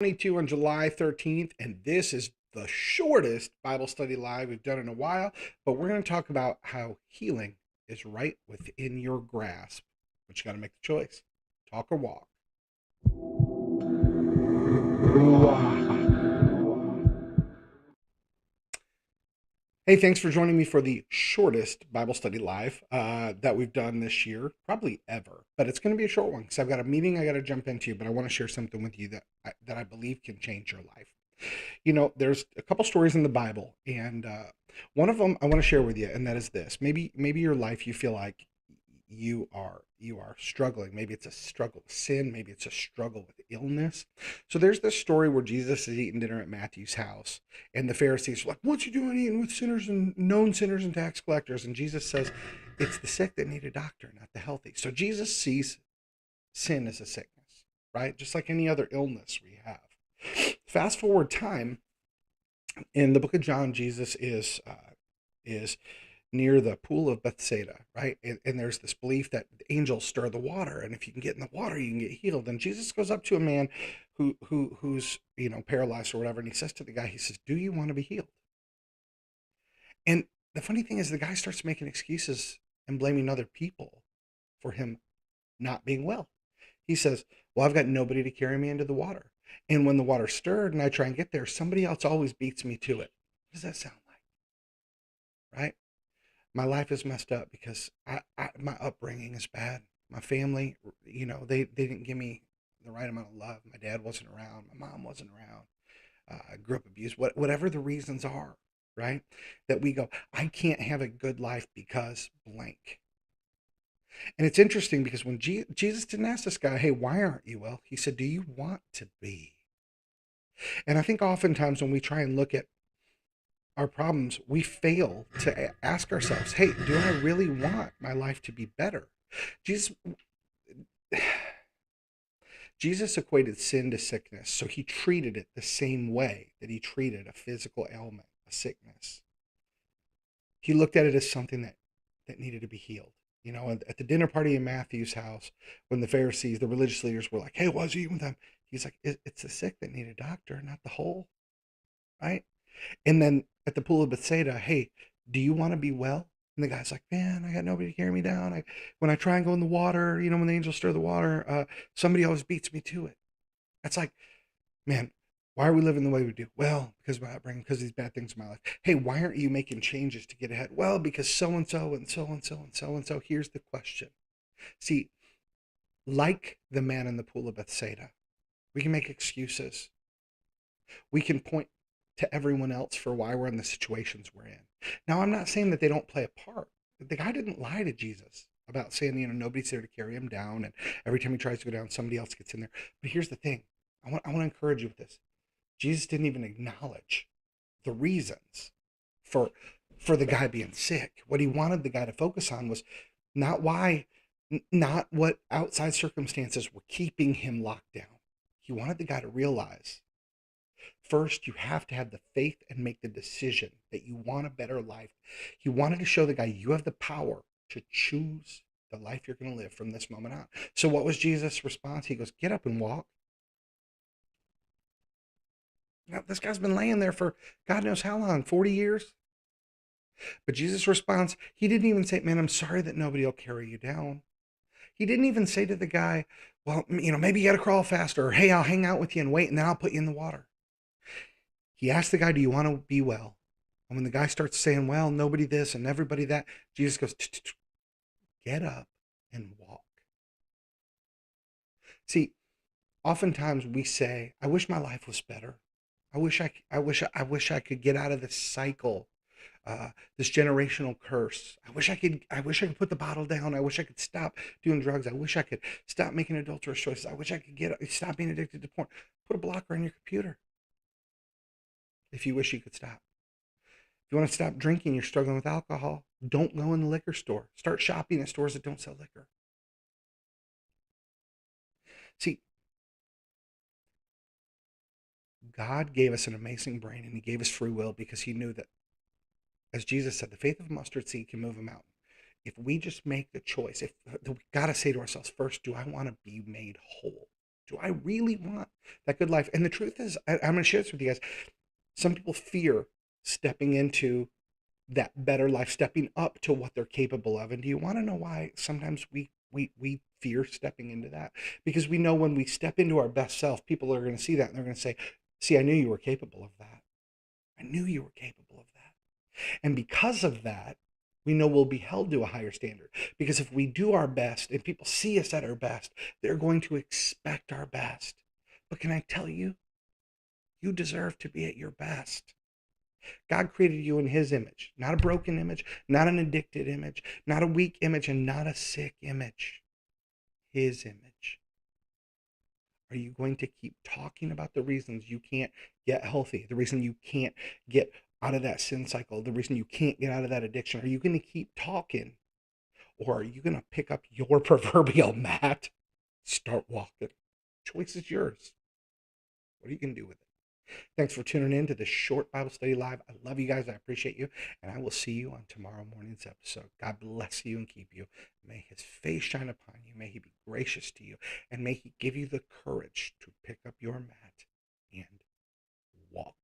22 on July 13th, and this is the shortest Bible study live we've done in a while, but we're going to talk about how healing is right within your grasp. But you got to make the choice, talk or walk. Hey, thanks for joining me for the shortest Bible study live that we've done this year, probably ever. But it's going to be a short one because I've got a meeting I got to jump into, but I want to share something with you that I believe can change your life. You know, there's a couple stories in the Bible, and one of them I want to share with you, and that is this. Maybe your life you feel like you are struggling. Maybe it's a struggle with sin, maybe it's a struggle with illness. So there's this story where Jesus is eating dinner at Matthew's house, and the Pharisees are like, "What's he doing eating with sinners and known sinners and tax collectors?" And Jesus says, "It's the sick that need a doctor, not the healthy." So Jesus sees sin as a sickness, right? Just like any other illness we have. Fast forward time, in the book of John, Jesus is near the pool of Bethsaida, right? And there's this belief that angels stir the water, and if you can get in the water, you can get healed. And Jesus goes up to a man who's paralyzed or whatever, and he says to the guy, he says, "Do you want to be healed?" And the funny thing is, the guy starts making excuses and blaming other people for him not being well. He says, "Well, I've got nobody to carry me into the water. And when the water stirred and I try and get there, somebody else always beats me to it." What does that sound like? Right? My life is messed up because my upbringing is bad. My family, they didn't give me the right amount of love. My dad wasn't around. My mom wasn't around. I grew up abused. Whatever the reasons are, right? That we go, I can't have a good life because blank. And it's interesting because when Jesus didn't ask this guy, "Hey, why aren't you well?" He said, "Do you want to be?" And I think oftentimes when we try and look at our problems, we fail to ask ourselves, "Hey, do I really want my life to be better?" Jesus, Jesus equated sin to sickness, so he treated it the same way that he treated a physical ailment, a sickness. He looked at it as something that needed to be healed. You know, at the dinner party in Matthew's house, when the Pharisees, the religious leaders, were like, "Hey, why is he eating with them?" He's like, "It's the sick that need a doctor, not the whole." Right? And then at the pool of Bethsaida, "Hey, do you want to be well?" And the guy's like, "Man, I got nobody to carry me down. When I try and go in the water, when the angels stir the water, somebody always beats me to it." That's like, man, why are we living the way we do? Well, because of my upbringing, because of these bad things in my life. Hey, why aren't you making changes to get ahead? Well, because so and so and so and so and so and so. Here's the question. See, like the man in the pool of Bethsaida, we can make excuses. We can point to everyone else for why we're in the situations we're in. Now, I'm not saying that they don't play a part. The guy didn't lie to Jesus about saying, nobody's there to carry him down, and every time he tries to go down, somebody else gets in there. But here's the thing. I want to encourage you with this. Jesus didn't even acknowledge the reasons for for the guy being sick. What he wanted the guy to focus on was not why, not what outside circumstances were keeping him locked down. He wanted the guy to realize, first, you have to have the faith and make the decision that you want a better life. He wanted to show the guy you have the power to choose the life you're going to live from this moment on. So, what was Jesus' response? He goes, "Get up and walk." Now, this guy's been laying there for God knows how long, 40 years. But Jesus' response, he didn't even say, "Man, I'm sorry that nobody will carry you down." He didn't even say to the guy, "Well, maybe you got to crawl faster," or, "Hey, I'll hang out with you and wait, and then I'll put you in the water." He asked the guy, "Do you want to be well?" And when the guy starts saying, "Well, nobody this and everybody that," Jesus goes, "Get up and walk." See, oftentimes we say, "I wish my life was better. I wish I could get out of this cycle, this generational curse. I wish I could put the bottle down. I wish I could stop doing drugs. I wish I could stop making adulterous choices. I wish I could stop being addicted to porn." Put a blocker on your computer if you wish you could stop. If you want to stop drinking, you're struggling with alcohol, don't go in the liquor store. Start shopping at stores that don't sell liquor. See, God gave us an amazing brain and he gave us free will because he knew that, as Jesus said, the faith of a mustard seed can move a mountain. If we just make the choice, if we got to say to ourselves, first, do I want to be made whole? Do I really want that good life? And the truth is, I'm going to share this with you guys. Some people fear stepping into that better life, stepping up to what they're capable of. And do you want to know why sometimes we fear stepping into that? Because we know when we step into our best self, people are going to see that and they're going to say, see, I knew you were capable of that. I knew you were capable of that. And because of that, we know we'll be held to a higher standard. Because if we do our best and people see us at our best, they're going to expect our best. But can I tell you, you deserve to be at your best. God created you in his image, not a broken image, not an addicted image, not a weak image, and not a sick image. His image. Are you going to keep talking about the reasons you can't get healthy, the reason you can't get out of that sin cycle, the reason you can't get out of that addiction? Are you going to keep talking? Or are you going to pick up your proverbial mat, start walking? Choice is yours. What are you going to do with it? Thanks for tuning in to this short Bible study live. I love you guys. I appreciate you. And I will see you on tomorrow morning's episode. God bless you and keep you. May his face shine upon you. May he be gracious to you. And may he give you the courage to pick up your mat and walk.